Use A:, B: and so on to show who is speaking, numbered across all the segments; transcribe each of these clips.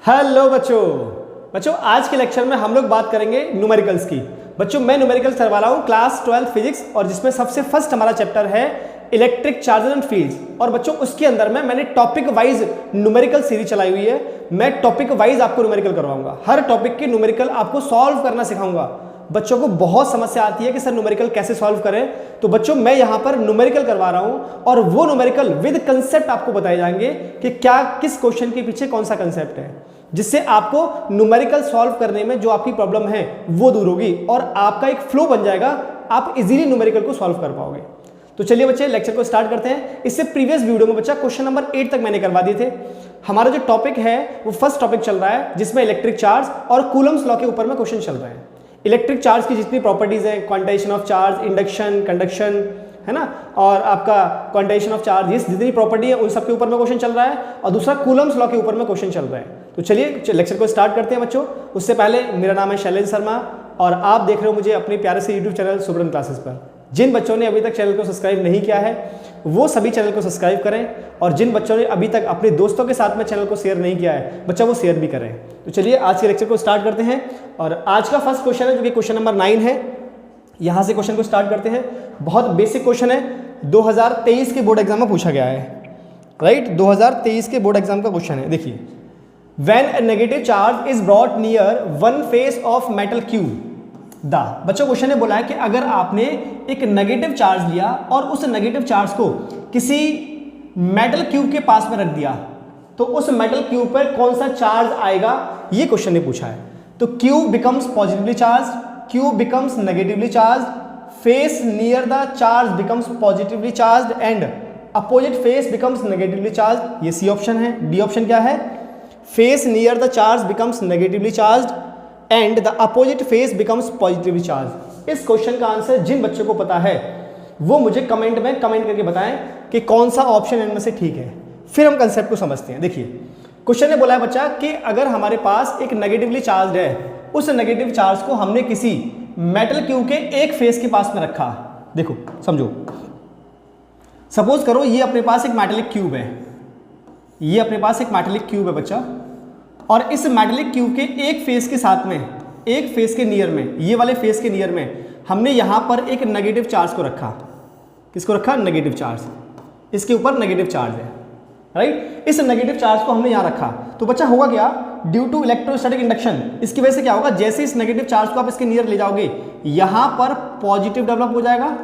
A: Hello बच्चों आज के लेक्चर में हम लोग बात करेंगे न्यूमेरिकल्स की। बच्चों मैं न्यूमेरिकल्स करवा रहा हूँ क्लास 12 फिजिक्स, और जिसमें सबसे फर्स्ट हमारा चैप्टर है इलेक्ट्रिक चार्जेस एंड फील्ड्स। और बच्चों उसके अंदर में मैंने टॉपिक वाइज न्यूमेरिकल सीरीज चलाई हुई है। मैं टॉपिक वाइज आपको न्यूमेरिकल करवाऊंगा, हर टॉपिक की न्यूमेरिकल आपको सॉल्व करना सिखाऊंगा। बच्चों को बहुत समस्या आती है कि सर न्यूमेरिकल कैसे सॉल्व करें, तो बच्चों मैं यहाँ पर न्यूमेरिकल करवा रहा हूँ और वो न्यूमेरिकल विद कंसेप्ट आपको बताए जाएंगे कि क्या किस क्वेश्चन के पीछे कौन सा कंसेप्ट है, जिससे आपको न्यूमेरिकल सॉल्व करने में जो आपकी प्रॉब्लम है वो दूर होगी और आपका एक फ्लो बन जाएगा, आप इजीली न्यूमेरिकल को सॉल्व कर पाओगे। तो चलिए बच्चे लेक्चर को स्टार्ट करते हैं। इससे प्रीवियस वीडियो में बच्चा क्वेश्चन नंबर 8 तक मैंने करवा दिए थे। हमारा जो टॉपिक है वो फर्स्ट टॉपिक चल रहा है जिसमें इलेक्ट्रिक चार्ज और कूलम्स लॉ के ऊपर में क्वेश्चन चल रहे हैं। इलेक्ट्रिक चार्ज की जितनी प्रॉपर्टीज है, quantization of charge, induction, conduction, है ना, और आपका क्वांटाइजेशन ऑफ चार्ज, ये जितनी प्रॉपर्टी है उन सब के ऊपर में क्वेश्चन चल रहा है, और दूसरा कूलम्स लॉ के ऊपर में क्वेश्चन चल रहा है। तो चलिए लेक्चर को स्टार्ट करते हैं बच्चों। उससे पहले मेरा नाम है शैलेंद्र शर्मा और आप देख रहे हो मुझे अपने प्यारे से यूट्यूब चैनल सुब्रन क्लासेस पर। जिन बच्चों ने अभी तक चैनल को सब्सक्राइब नहीं किया है वो सभी चैनल को सब्सक्राइब करें, और जिन बच्चों ने अभी तक अपने दोस्तों के साथ में चैनल को शेयर नहीं किया है बच्चा वो शेयर भी करें। तो चलिए आज के लेक्चर को स्टार्ट करते हैं। और आज का फर्स्ट क्वेश्चन है जो कि क्वेश्चन नंबर 9 है। यहाँ से क्वेश्चन को स्टार्ट करते हैं। बहुत बेसिक क्वेश्चन है, 2023 के बोर्ड एग्जाम में पूछा गया है, राइट। 2023 के बोर्ड एग्जाम का क्वेश्चन है। देखिए, when a negative charge is brought near one face of metal cube the. बच्चों क्वेश्चन ने बोला है कि अगर आपने एक नेगेटिव चार्ज लिया और उस नेगेटिव चार्ज को किसी मेटल क्यूब के पास में रख दिया तो उस मेटल क्यूब पर कौन सा चार्ज आएगा, ये क्वेश्चन ने पूछा है। तो cube becomes positively charge, cube becomes negatively charge, face near the charge becomes positively charge and opposite face becomes negatively charge. ये सी ऑप्शन है। डी ऑप्शन क्या है? Face near the charge becomes negatively charge and the opposite face becomes positively charge. इस question का answer जिन बच्चों को पता है वो मुझे कमेंट में कमेंट करके बताएं कि कौन सा ऑप्शन इनमें से ठीक है। फिर हम कंसेप्ट को समझते हैं। देखिए, क्वेश्चन ने बोला है बच्चा कि अगर हमारे पास एक नेगेटिवली चार्ज है, उस नेगेटिव चार्ज को हमने किसी मेटल क्यूब के एक फेस के पास में रखा। देखो समझो, सपोज करो ये अपने पास एक मेटेलिक क्यूब है, ये अपने पास एक मेटेलिक क्यूब है बच्चा, और इस मेटेलिक क्यूब के एक फेस के साथ में, एक फेस के नियर में, ये वाले फेस के नियर में हमने यहां पर एक नेगेटिव चार्ज को रखा। किसको रखा? Negative charge. इसके ऊपर नेगेटिव चार्ज है, राइट। इस नेगेटिव चार्ज को हमने यहां रखा तो बच्चा होगा क्या? ड्यू टू इलेक्ट्रोस्टैटिक इंडक्शन, इसकी वजह से क्या होगा? जैसे इस नेगेटिव चार्ज को आप इसके नियर ले जाओगे यहां पर पॉजिटिव डेवलप हो जाएगा।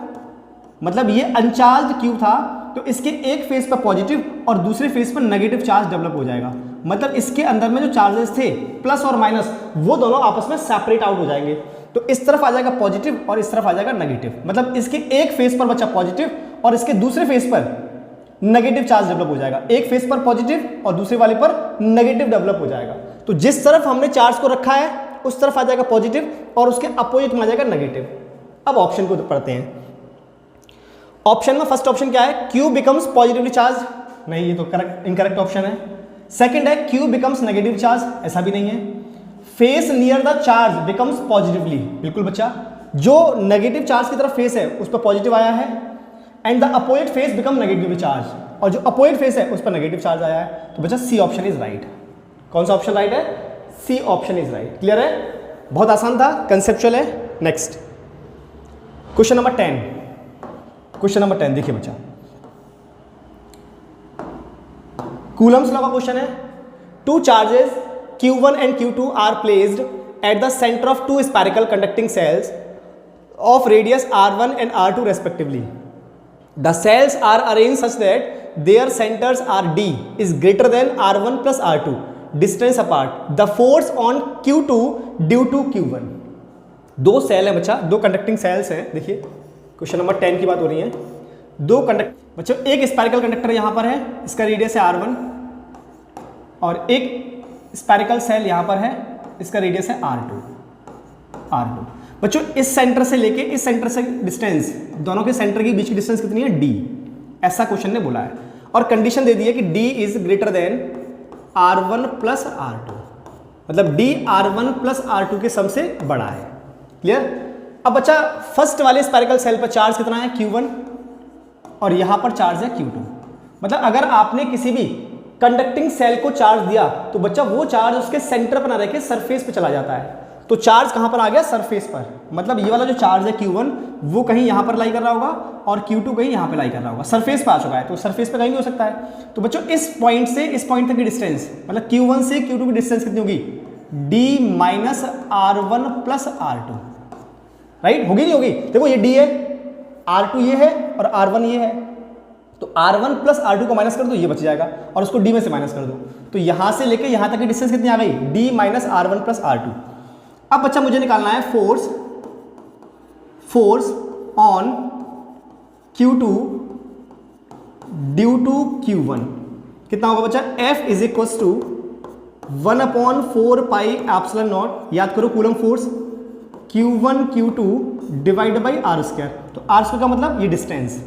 A: मतलब ये अनचार्ज क्यूब था तो इसके एक फेस पर पॉजिटिव और दूसरे फेस पर नेगेटिव चार्ज डेवलप हो जाएगा। मतलब इसके अंदर में जो चार्जेस थे प्लस और माइनस वो दोनों आपस में सेपरेट आउट हो जाएंगे। तो इस तरफ आ जाएगा पॉजिटिव और इस तरफ आ जाएगा नेगेटिव। मतलब इसके एक फेस पर बच्चा पॉजिटिव और इसके दूसरे फेस पर नेगेटिव चार्ज डेवलप हो जाएगा। एक फेस पर पॉजिटिव और दूसरे वाले पर नेगेटिव डेवलप हो जाएगा। तो जिस तरफ हमने चार्ज को रखा है उस तरफ आ जाएगा पॉजिटिव और उसके अपोजिट में आ जाएगा नेगेटिव। अब ऑप्शन को पढ़ते हैं। ऑप्शन में फर्स्ट ऑप्शन क्या है? Cube becomes positively charge. नहीं, ये तो करेक्ट इनकरेक्ट ऑप्शन है। सेकंड है क्यूब बिकम्स नेगेटिव चार्ज, ऐसा भी नहीं है। Face near the charge becomes positively, बिल्कुल बच्चा, जो नेगेटिव चार्ज की तरफ फेस है उस पर पॉजिटिव आया है। And the opposite face become negatively charge, और जो अपोजिट फेस है उस पर नेगेटिव चार्ज आया है। तो बच्चा सी ऑप्शन इज राइट। कौन सा ऑप्शन राइट है? C option is right. Clear है? बहुत आसान था, कंसेप्चुअल है। Next question number 10। Question number 10 देखिए बच्चा, कूलम्स लॉ का क्वेश्चन है। Two charges Q1 and Q2 are placed at the center of two spherical conducting cells of radius R1 and R2 respectively. The cells are arranged such that their centers are D is greater than R1 plus R2 distance apart. The force on Q2 due to Q1. दो cell है बच्चा, दो conducting sales हैं। देखिए question number 10 की बात हो रही है। दो बच्चों, एक स्फेरिकल कंडक्टर यहां पर है, इसका रेडियस है R1, और एक स्फेरिकल सेल यहां पर है, इसका रेडियस है R2। बच्चों इस सेंटर से लेके इस सेंटर से डिस्टेंस, दोनों के सेंटर के बीच की डिस्टेंस कितनी है? D। ऐसा क्वेश्चन ने बोला है और कंडीशन दे दी है कि D is greater than R1 plus R2। मतलब D R1 प्लस R2 के सम से बड़ा है। क्लियर? अब बच्चा फर्स्ट वाले स्फेरिकल सेल पर चार्ज कितना है? Q1, और यहां पर चार्ज है Q2। मतलब अगर आपने किसी भी कंडक्टिंग सेल को चार्ज दिया तो बच्चा वो चार्ज उसके सेंटर पर ना रह के सरफेस पे चला जाता है। तो चार्ज कहां पर आ गया? सरफेस पर। मतलब ये वाला जो चार्ज है Q1 वो कहीं यहां पर लाई कर रहा होगा और Q2 कहीं यहां पे लाई कर रहा होगा, सरफेस पे आ चुका है, तो सरफेस पे कहीं भी हो सकता है। तो बच्चों इस पॉइंट से इस पॉइंट तक की डिस्टेंस मतलब Q1 से Q2 की डिस्टेंस कितनी होगी? D minus R1 plus R2, right? होगी नहीं होगी? देखो ये D है, R2 ये है और R1 ये है, तो R1 प्लस R2 को माइनस कर दो, ये बच जाएगा और उसको D में से माइनस कर दो, तो यहां से लेके यहां तक की डिस्टेंस कितनी आ गई? D minus R1 plus R2। अब बच्चा मुझे निकालना है force on Q2 due to Q1। कितना होगा बच्चा? F is equal to 1/4 pi epsilon naught, याद करो Coulomb force, Q1 Q2 divide by R square. तो R स्क्वायर का मतलब ये डिस्टेंस,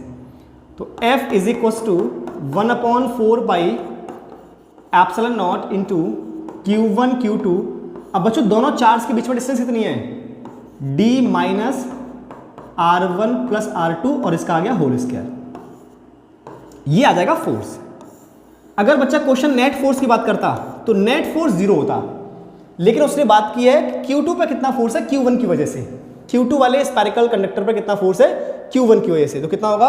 A: तो F is equal to 1/4 pi epsilon naught into Q1 Q2। अब बच्चों दोनों चार्ज के बीच में डिस्टेंस कितनी है? D minus R1 plus R2 और इसका आ गया होल स्क्वायर, ये आ जाएगा फोर्स। अगर बच्चा क्वेश्चन नेट फोर्स की बात करता तो नेट फोर्स 0 होता, लेकिन उसने बात की है Q2 पे कितना फोर्स है Q1 की वजह से। Q2 वाले स्पेरिकल कंडक्टर पे कितना फोर्स है? Q1 की वजह से। तो कितना होगा?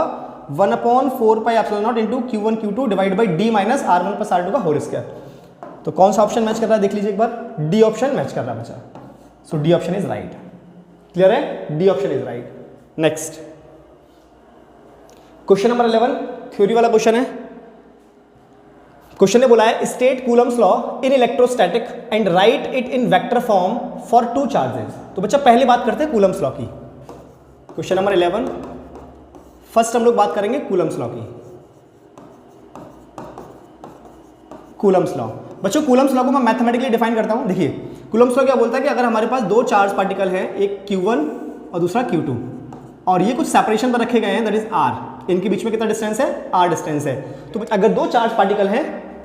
A: 1/4 pi epsilon naught into Q1 Q2 divide by D minus R1 plus R2 का होल स्क्वायर। तो कौन सा ऑप्शन मैच कर रहा है देख लीजिए एक बार, डी ऑप्शन मैच कर रहा है बच्चा, so D option is right. Clear है? D option is right. Next question number 11 theory वाला क्वेश्चन है। क्वेश्चन ने बोला है state Coulomb's law in electrostatic and write it in vector form for 2 charges. तो बच्चा पहले बात करते हैं कूलम्स लॉ की। क्वेश्चन नंबर 11 फर्स्ट हम लोग बात करेंगे कूलम्स लॉ की। कूलम्स लॉ बच्चों, कूलम्स लॉ को मैं मैथमेटिकली डिफाइन करता हूं। देखिए कूलम्स लॉ क्या बोलता है कि अगर हमारे पास 2 चार्ज पार्टिकल हैं, एक Q1 और दूसरा Q2, और ये कुछ सेपरेशन पर रखे गए हैं, दैट इज R, इनके बीच में कितना डिस्टेंस है? R डिस्टेंस है। तो अगर 2 चार्ज पार्टिकल हैं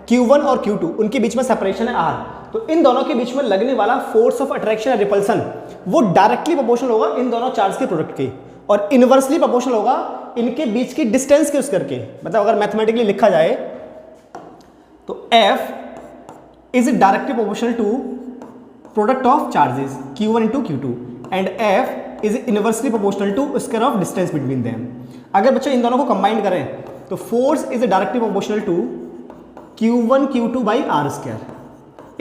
A: Q1 और Q2, उनके बीच में सेपरेशन है R, तो इन दोनों के बीच में लगने वाला फोर्स ऑफ अट्रैक्शन या रिपल्सन वो डायरेक्टली प्रोपोर्शनल होगा इन दोनों चार्ज के प्रोडक्ट के, और इनवर्सली प्रोपोर्शनल होगा इनके बीच की डिस्टेंस के उस करके। मतलब अगर मैथमेटिकली लिखा जाए तो F is directly proportional to product of charges Q1 into Q2 and F is inversely proportional to square of distance between them। अगर बच्चों इन दोनों को कंबाइन करें तो force is directly proportional to Q1 Q2 by R square.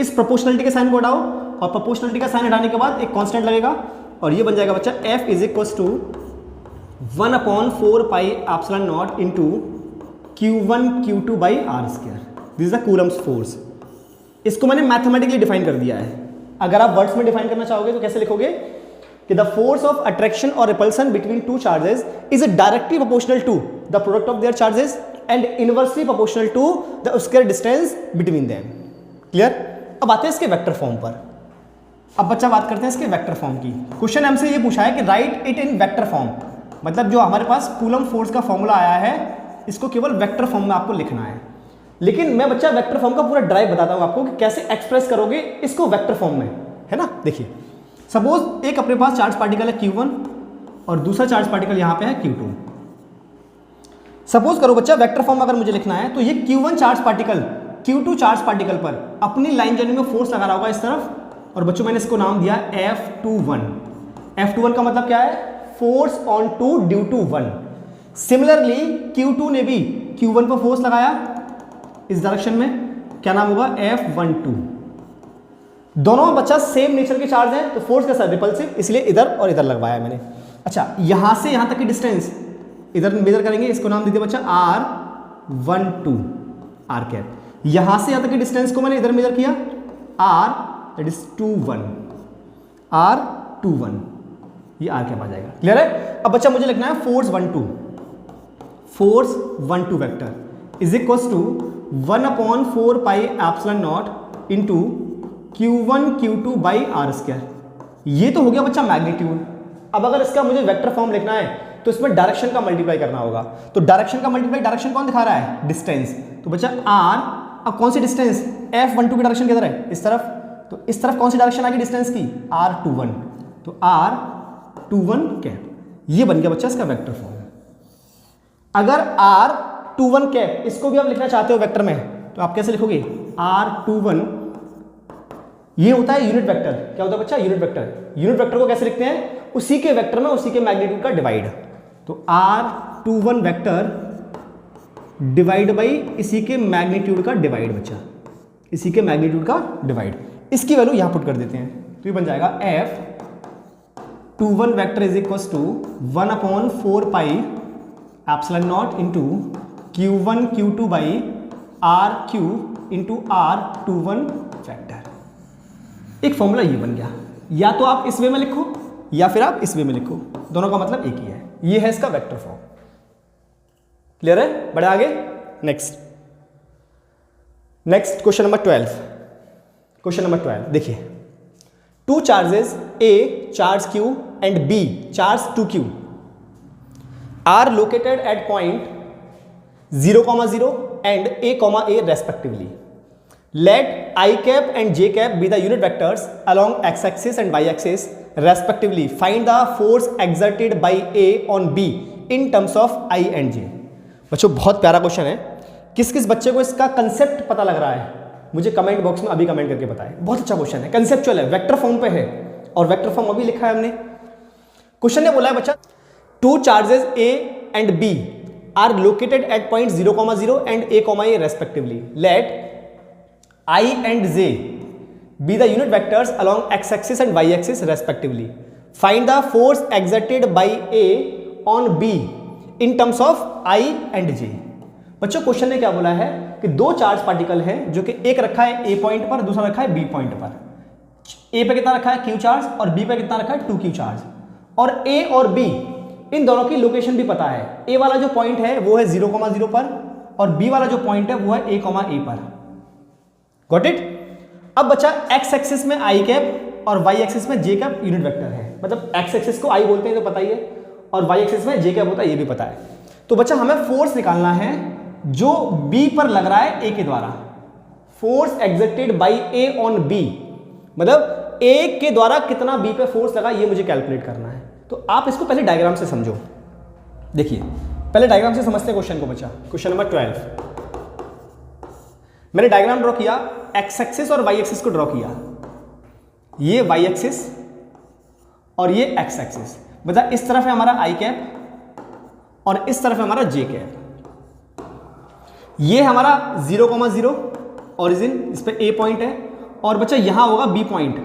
A: इस proportionality के sign को हटाओ और प्रोपोर्शनलिटी का साइन हटाने के बाद एक कांस्टेंट लगेगा और ये बन जाएगा बच्चा F is equal to 1/4 pi epsilon naught into Q1 Q2 by R square. This is the Coulomb's force. इसको मैंने मैथमेटिकली डिफाइन कर दिया है। अगर आप वर्ड्स में डिफाइन करना चाहोगे तो कैसे लिखोगे कि द फोर्स ऑफ अट्रैक्शन और repulsion between 2 charges is directly proportional to the product of their charges and inversely proportional to the square distance between them. Clear? अब आते हैं इसके वेक्टर फॉर्म पर। अब बच्चा बात करते हैं इसके वेक्टर फॉर्म की। क्वेश्चन हमसे ये पूछा है कि right it in vector form, मतलब जो हमारे पास कूलम फोर्स का फॉर्मूला आया है इसको केवल वेक्टर फॉर्म में आपको लिखना है। लेकिन मैं बच्चा वेक्टर फॉर्म का पूरा ड्राइव बताता हूं आपको कि कैसे एक्सप्रेस करोगे इसको वेक्टर फॉर्म में, है ना। देखिए सपोज एक अपने पास चार्ज पार्टिकल है Q1 और दूसरा चार्ज पार्टिकल यहां पे है Q2। सपोज करो बच्चा वेक्टर फॉर्म अगर मुझे लिखना है तो ये Q1 charge particle Q2 charge particle पर अपनी लाइन जर्नी में फोर्स लगा रहा होगा इस तरफ, और बच्चों मैंने इसको नाम दिया F21। F21 का मतलब क्या है? Force on 2 due to 1। Similarly Q2 ने भी Q1 पर फोर्स लगाया इस डायरेक्शन में, क्या नाम होगा? F12। दोनों बच्चा सेम नेचर के चार्ज हैं तो फोर्स कैसा? रिपल्सिव, इसलिए इधर और इधर लगवाया मैंने। अच्छा यहां से यहां तक की डिस्टेंस इधर मेजर करेंगे, इसको नाम दीजिए बच्चा R12 R कैप। यहां से यहां तक की डिस्टेंस को मैंने इधर मेजर किया R दैट इज 21 R21, ये R कैप आ जाएगा। क्लियर है? अब बच्चा मुझे लिखना है force 12 vector is equal to 1/4 pi epsilon naught into Q1 Q2 by R square. ये तो हो गया बच्चा मैग्नीट्यूड। अब अगर इसका मुझे वेक्टर फॉर्म लिखना है तो इसमें डायरेक्शन का मल्टीप्लाई करना होगा। तो डायरेक्शन का मल्टीप्लाई, डायरेक्शन कौन दिखा रहा है? डिस्टेंस। तो बच्चा R, अब कौन सी डिस्टेंस? F12 की डायरेक्शन किधर है? इस तरफ। तो इस तरफ कौन सी डायरेक्शन आ गई डिस्टेंस की? R21। तो R21 कैप, ये बन गया बच्चा इसका वेक्टर फॉर्म। अगर R21 कैप इसको भी आप लिखना चाहते हो वेक्टर में तो आप कैसे लिखोगे R21, ये होता है यूनिट वेक्टर। क्या होता है बच्चा? Unit vector. यूनिट वेक्टर को कैसे लिखते हैं? उसी के वेक्टर में उसी के मैग्नीट्यूड का डिवाइड। तो R21 वेक्टर डिवाइड बाई इसी के मैग्नीट्यूड का डिवाइड बच्चा, इसी के मैग्नीट्यूड का डिवाइड। इसकी वैल्यू यहां पुट कर देते हैं, तो ये बन जाएगा F21 vector is equal to 1/4 pi epsilon naught into Q1 Q2 by RQ into R21 vector. एक फॉर्मूला ये बन गया। या तो आप इस वे में लिखो या फिर आप इस वे में लिखो, दोनों का मतलब एक ही है। ये है इसका वेक्टर फॉर्म। क्लियर है? बढ़े आगे। Next question number 12। Question number 12 देखिए, two charges A charge Q and B charge 2Q are located at point 0,0 and A, respectively. Let I cap and J cap be the unit vectors along x-axis and y-axis respectively. Find the force exerted by A on B in terms of I and J. बच्चों बहुत प्यारा question है। किस किस बच्चे को इसका concept पता लग रहा है मुझे कमेंट बॉक्स में अभी कमेंट करके बताएं। बहुत अच्छा क्वेश्चन है, कंसेप्चुअल है, वेक्टर फॉर्म पे है और वेक्टर फॉर्म अभी लिखा है हमने। क्वेश्चन ने बोला है बच्चा, to charges A and B are located at point 0,0 and A, respectively. Let I and J be the unit vectors along x-axis and y-axis respectively. Find the force exerted by A on B in terms of I and J. बच्चों question ने क्या बोला है कि दो charge particle है जो कि एक रखा है A पॉइंट पर, दूसरा रखा है B पॉइंट पर। A पे कितना रखा है Q चार्ज और B पे कितना रखा है 2Q चार्ज, और A और B इन दोनों की लोकेशन भी पता है। A वाला जो पॉइंट है वो है 0,0 पर और B वाला जो पॉइंट है वो है A, A पर। Got it? अब बच्चा x एक्सिस में I कैप और y एक्सिस में J कैप यूनिट वेक्टर है। मतलब x एक्सिस को I बोलते हैं तो पता ही है, और y एक्सिस में J कैप होता है ये भी पता है। तो बच्चा हमें फोर्स निकालना है जो B पर लग रहा है A के द्वारा। Force exerted by A on B, मतलब A के द्वारा कितना B पे फोर्स लगा ये मुझे कैलकुलेट करना है। तो आप इसको पहले डायग्राम से समझो। देखिए पहले डायग्राम से समझते हैं क्वेश्चन को बच्चा। क्वेश्चन नंबर 12 मैंने डायग्राम ड्रॉ किया, एक्स एक्सिस और वाई एक्सिस को ड्रॉ किया। ये वाई एक्सिस और ये एक्स एक्सिस। मतलब इस तरफ है हमारा आई कैप और इस तरफ है हमारा जे कैप। ये हमारा 0,0 ओरिजिन, इस पे ए पॉइंट है, और बच्चा यहां होगा B point,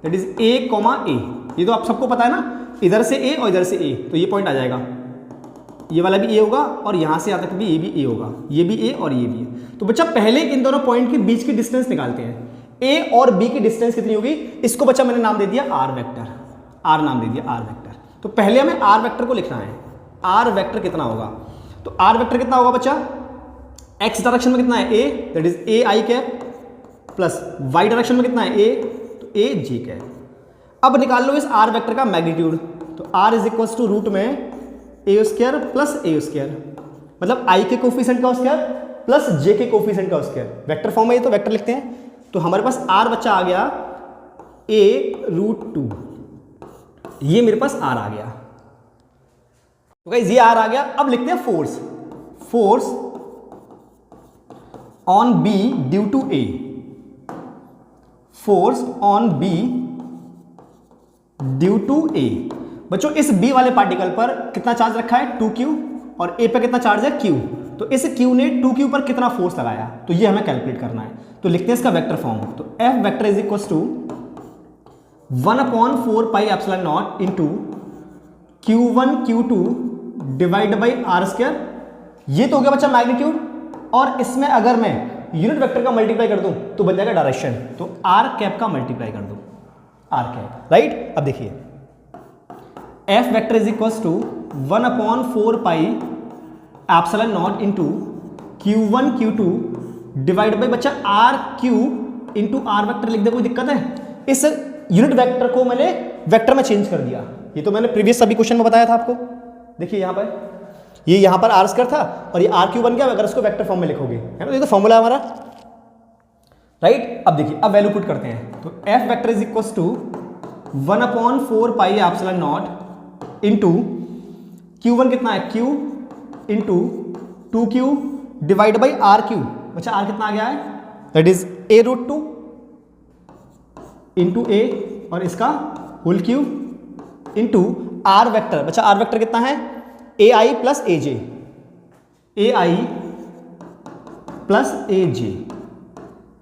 A: that is A, A। ये तो आप सबको पता है ना, इधर से A और इधर से A, तो ये पॉइंट आ जाएगा। ये वाला भी A होगा और यहां से यहां तक भी ये भी A होगा, ये भी A और ये भी A। तो बच्चा पहले इन दोनों पॉइंट के बीच की डिस्टेंस निकालते हैं। A और B की डिस्टेंस कितनी होगी? इसको बच्चा मैंने नाम दे दिया R वेक्टर, R नाम दे दिया R वेक्टर। तो पहले हमें R वेक्टर को लिखना है। R वेक्टर कितना होगा? तो R वेक्टर कितना होगा बच्चा? X डायरेक्शन में कितना है A, that is A I cap, plus Y direction में कितना है A, तो A J कैप। अब निकाल लो इस R वेक्टर का मैग्नीट्यूड। तो R is equal to root में A square plus A square, मतलब I के कोफिशिएंट का स्क्वायर प्लस J के कोफिशिएंट का स्क्वायर। वेक्टर फॉर्म में ये तो वेक्टर लिखते हैं। तो हमारे पास R बच्चा आ गया A√2, ये मेरे पास R आ गया। तो गाइस ये R आ गया। अब लिखते हैं force. Force on B due to A, force on B due to A। बच्चों इस B वाले पार्टिकल पर कितना चार्ज रखा है? 2Q, और A पर कितना चार्ज है? Q। तो इस Q ने 2Q पर कितना फोर्स लगाया, तो ये हमें कैलकुलेट करना है। तो लिखते हैं इसका वेक्टर फॉर्म। तो F vector is equal to 1/4 pi epsilon naught into Q1 Q2 divide by R square. ये तो हो गया बच्चा मैग्नीट्यूड, और इसमें अगर मैं यूनिट वेक्टर का मल्टीप्लाई कर दूं तो बन जाएगा डायरेक्शन। तो R कैप का मल्टीप्लाई कर दूं, R कैप, राइट। अब देखिए F vector is equal to 1/4 pi epsilon naught into Q1 Q2 divide by बच्चा RQ इंटू R वेक्टर लिख दे, कोई दिक्कत है? इस यूनिट वेक्टर को मैंने वेक्टर में चेंज कर दिया। ये तो मैंने प्रीवियस सभी क्वेश्चन में बताया था आपको। देखिए यहाँ पर ये यहाँ पर R स्क्वायर था और ये RQ बन गया अगर इसको वेक्टर फॉर्म में लिखोगे, है ना। ये तो फॉर्मूला है हमारा, राइट। अब देखिए अब वैल्यू पुट करते हैं। तो F vector is equal to 1/4 pi epsilon naught into Q1 कितना है? Q into 2Q divide by RQ। बच्चा आर कितना आ गया है, that is a√2 into A और इसका whole cube into R vector. बच्चा आर वेक्टर कितना है, ए आई प्लस ए जे, ए आई प्लस ए जे,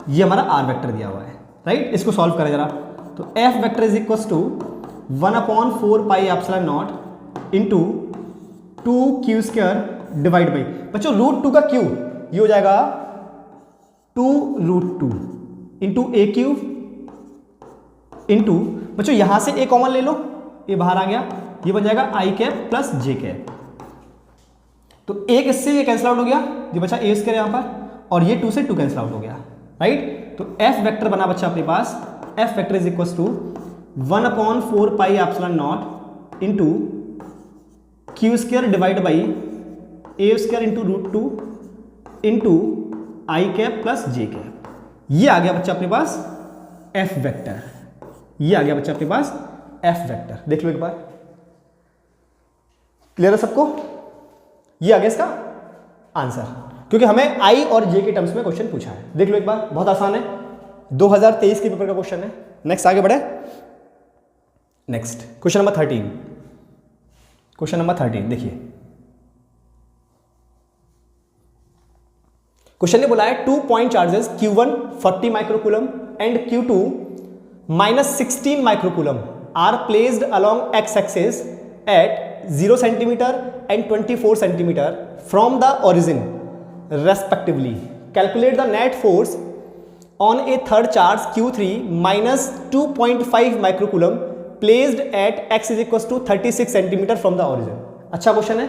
A: ये हमारा आर वेक्टर दिया हुआ है, राइट। इसको सॉल्व करें जरा, तो F vector is equal to 1/4 pi epsilon naught into 2q² divide by, बच्चों √2 का क्यू ये हो जाएगा 2√2 इंटू ए क्यूब इंटू, बच्चों यहां से ए कॉमन ले लो, ये बाहर आ गया, ये बन जाएगा आई कैप प्लस जे कैप। तो एक इससे ये कैंसिल आउट हो गया, ये बचा ए स्क्वायर यहां पर, और ये 2 से 2 कैंसिल आउट हो गया, राइट। तो एफ वेक्टर बना बच्चा अपने पास, F vector is equal to 1/4 pi epsilon naught into q² divide by a² into √2 into i cap plus j cap. ये आ गया बच्चा अपने पास एफ वेक्टर, ये आ गया बच्चा अपने पास एफ वेक्टर। देख लो एक बार, क्लियर है सबको, ये आ गया इसका आंसर, क्योंकि हमें आई और जे के टर्म्स में क्वेश्चन पूछा है। देख लो एक बार, बहुत आसान है, 2023 के पेपर का क्वेश्चन है। नेक्स्ट आगे बढ़े, next question number 13, question number 13 देखिए, क्वेश्चन ने बोला है 2 point charges Q1 40 microcoulomb and Q2 -16 microcoulomb are placed along X axis at 0 centimetre and 24 centimetre from the origin respectively. Calculate the net force on a third charge Q3 -2.5 microcoulomb placed at x is equal to 36 centimetre from the origin. अच्छा question है,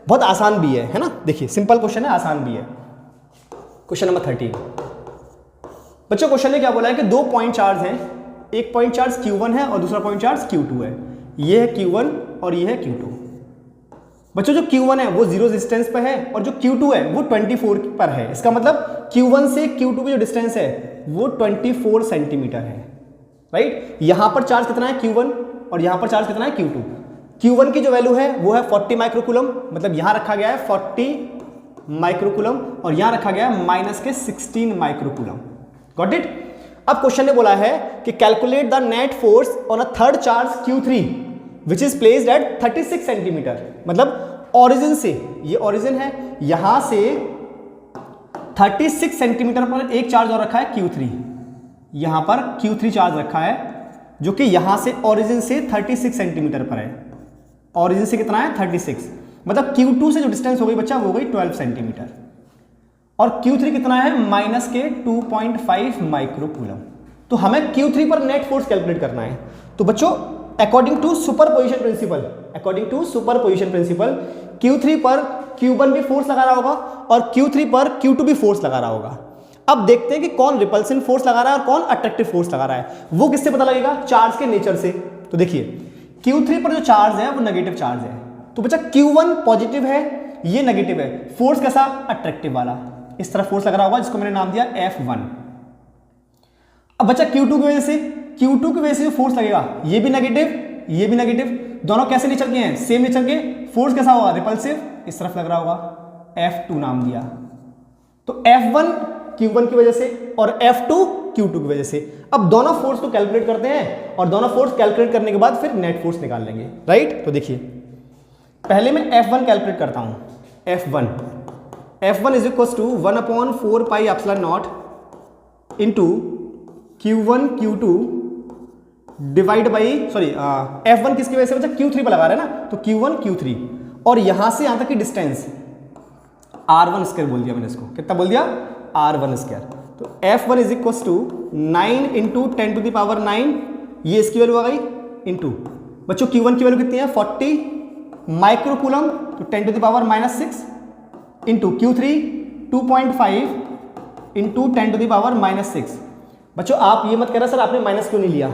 A: बहुत आसान भी है ना, देखिए simple question है, आसान भी है। क्वेश्चन नंबर 13 बच्चों, क्वेश्चन ने क्या बोला है कि 2 पॉइंट चार्ज हैं, एक पॉइंट चार्ज Q1 है और दूसरा पॉइंट चार्ज Q2 है। ये है Q1 और ये है Q2। बच्चों जो Q1 है वो 0 डिस्टेंस पर है और जो Q2 है वो 24 पर है। इसका मतलब Q1 से Q2 की जो डिस्टेंस है वो 24 सेंटीमीटर है, राइट। यहां पर चार्ज कितना है Q1 और यहां पर चार्ज कितना है Q2। Q1 की जो वैल्यू है वो है 40 माइक्रोकूलम, मतलब यहां रखा गया है 40 माइक्रोकूलम और यहां रखा गया है -16 माइक्रोकूलम। Got it. अब क्वेश्चन ने बोला है कि calculate the net force on a third charge Q3 which is placed at 36 centimetre, मतलब ओरिजिन से, ये ओरिजिन है, यहां से 36 सेंटीमीटर पर एक चार्ज और रखा है Q3, यहां पर Q3 चार्ज रखा है जो कि यहां से ओरिजिन से 36 सेंटीमीटर पर है। ओरिजिन से कितना है 36, मतलब Q2 से जो डिस्टेंस हो गई बच्चा वो हो गई 12 सेंटीमीटर और Q3 कितना है -2.5 माइक्रोकूलम। तो हमें Q3 पर नेट फोर्स कैलकुलेट करना है। तो बच्चों according to superposition principle Q3 पर Q1 भी फोर्स लगा रहा होगा और Q3 पर Q2 भी फोर्स लगा रहा होगा। अब देखते हैं कि कौन रिपल्सिव फोर्स लगा रहा है और कौन अट्रैक्टिव फोर्स लगा रहा है। वो किससे पता लगेगा, चार्ज के नेचर से। तो देखिए Q3 पर जो चार्ज है वो नेगेटिव चार्ज है, तो बच्चा Q1 पॉजिटिव है, ये नेगेटिव है, फोर्स कैसा, अट्रैक्टिव वाला, इस तरह फोर्स लग रहा होगा जिसको मैंने नाम दिया F1। अब बच्चा Q2 की वजह से जो फोर्स लगेगा ये भी नेगेटिव, दोनों कैसे नेचर के हैं, सेम नेचर के, फोर्स कैसा होगा, रिपल्सिव, इस तरफ लग रहा होगा, F2 नाम दिया। तो F1 Q1 की वजह से और F2 Q2 की वजह से। अब दोनों फोर्स को कैलकुलेट करते हैं और दोनों फोर्स कैलकुलेट करने के बाद फिर नेट फोर्स निकाल लेंगे, राइट। तो देखिए पहले मैं F1 कैलकुलेट करता हूं, F1 is equal to 1/4 pi epsilon naught into Q1 Q2 divide by, F1 किसकी वजह से बच्चा Q3 पर लगा रहे हैं ना, तो Q1 Q3 और यहां से यहां तक की डिस्टेंस R1 स्क्वायर बोल दिया मैंने, इसको कितना बोल दिया, R1 स्क्वायर। तो F1 is equal to 9 into 10⁹, ये इसकी वैल्यू आ गई, इंटू बच्चों Q1 की वैल्यू कितनी है 40 माइक्रोकूलम, तो 10⁻⁻6 इंटू Q3 2.5 इंटू 10⁻⁻6। बच्चों आप ये मत कहना सर आपने माइनस क्यों नहीं लिया,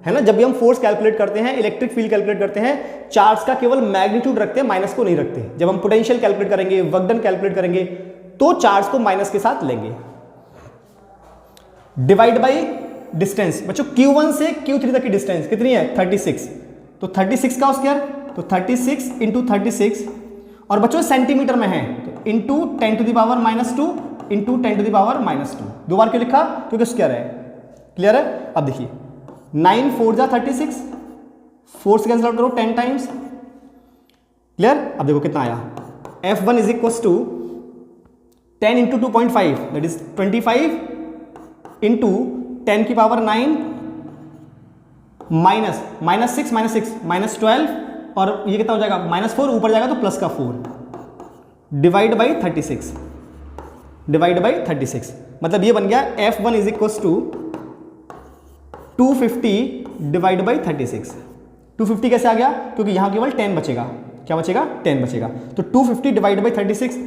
A: है ना। जब भी हम फोर्स कैलकुलेट करते हैं, इलेक्ट्रिक फील्ड कैलकुलेट करते हैं, चार्ज का केवल मैग्नीट्यूड रखते हैं, माइनस को नहीं रखते। जब हम पोटेंशियल कैलकुलेट करेंगे, वर्क डन कैलकुलेट करेंगे, तो चार्ज को माइनस के साथ लेंगे। डिवाइड बाई डिस्टेंस, बच्चों Q1 से Q3 तक की डिस्टेंस कितनी है 36, तो 36 का स्क्वायर, तो 36 इंटू 36 और बच्चों सेंटीमीटर में है, तो into 10 to the power -2 into 10 to the power -2। 2 बार क्यों लिखा? क्योंकि स्क्वायर है। क्लियर है? अब देखिए 9 4 जा 36, 4 से कैंसिल आउट करो 10 टाइम्स। क्लियर? अब देखो कितना आया, F1 is equal to 10 into 2.5 that is 25 into 10 की पावर 9 माइनस -6 -12 और ये कितना हो जाएगा -4, ऊपर जाएगा तो प्लस का 4 डिवाइड बाई 36, डिवाइड बाई 36। मतलब ये बन गया F1 is equal to 250 divide by 36। 250 कैसे आ गया? क्योंकि यहां केवल 10 बचेगा। क्या बचेगा? 10 बचेगा। तो 250 डिवाइड बाई 36,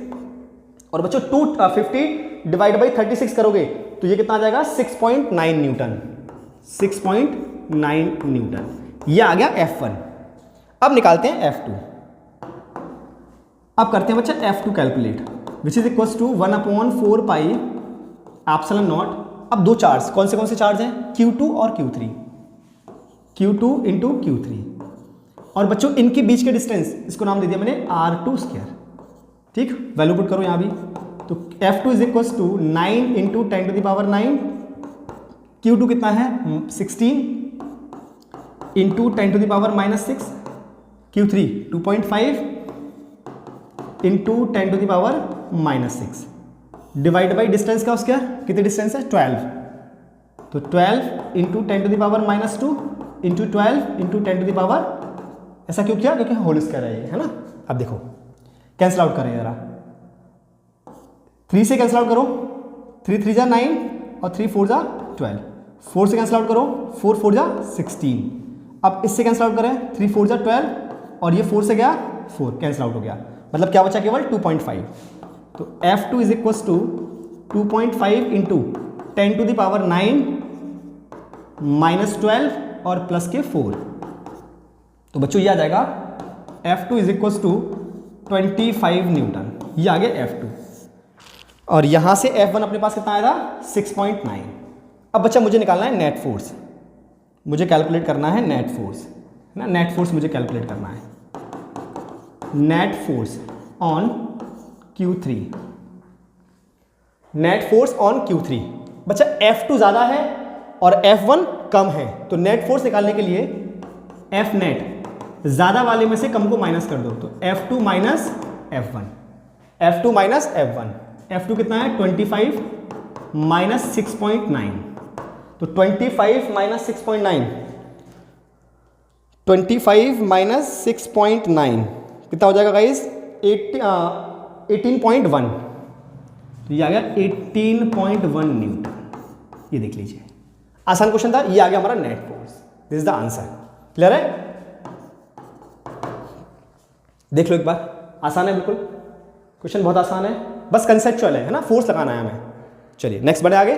A: और बच्चों 250 डिवाइड बाई 36 करोगे तो ये कितना आ जाएगा 6.9 न्यूटन। 6.9 न्यूटन ये आ गया F1। अब निकालते हैं F2। अब करते हैं बच्चा F2 calculate, which is equal to 1/4 pi epsilon naught. अब दो चार्ज, कौन से चार्ज हैं? Q2 और Q3, Q2 इंटू Q3। और बच्चों इनके बीच के डिस्टेंस, इसको नाम दे दिया मैंने R2 स्क्वायर। ठीक, वैल्यू पुट करो यहां भी। तो F2 is equal to 9 into 10 to the power 9, Q2 कितना है 16 into 10 to the power -6, Q3 2.5 into 10 to the power -6 divide by distance का स्क्वायर। कितनी डिस्टेंस है? 12। तो 12 into 10 to the power -2 into 12 into 10 to the power, ऐसा क्यों किया? क्योंकि होल स्क्वायर है ना। अब देखो कैंसिल आउट करें जरा, 3 से कैंसिल आउट करो, 3 3 जा 9 और 3 4 जा 12। 4 से कैंसिल आउट करो, 4 4 जा 16। अब इससे कैंसिल आउट करें, 3 4 जा 12 और ये 4 से गया 4, कैंसिल आउट हो गया। मतलब क्या बचा? केवल 2.5। तो F2 is equal to 2.5 into 10 to the power 9 -12 और प्लस के 4। तो बच्चों ये आ जाएगा F2 is equal to 25 Newton. ये आ गया F2। और यहां से F1 अपने पास कितना आया था? 6.9। अब बच्चा मुझे निकालना है नेट फोर्स, मुझे कैलकुलेट करना है नेट फोर्स, है ना। नेट फोर्स मुझे कैलकुलेट करना है, net force on Q3, net force on Q3। बच्चा F2 ज्यादा है और F1 कम है, तो नेट फोर्स निकालने के लिए F नेट ज्यादा वाले में से कम को माइनस कर दो, तो F2 minus F1, F2 minus F1। F2 कितना है? 25 माइनस 6.9। तो 25 माइनस 6.9, 25 माइनस 6.9 कितना हो जाएगा गाइस? 18.1। तो ये आ गया 18.1 न्यूटन। ये देख लीजिए, आसान क्वेश्चन था। ये आ गया हमारा net force. This is the answer. Clear है? देख लो एक बार, आसान है बिल्कुल, क्वेश्चन बहुत आसान है, बस कंसेप्चुअल है ना, फोर्स लगाना है हमें। चलिए नेक्स्ट बढ़े आगे।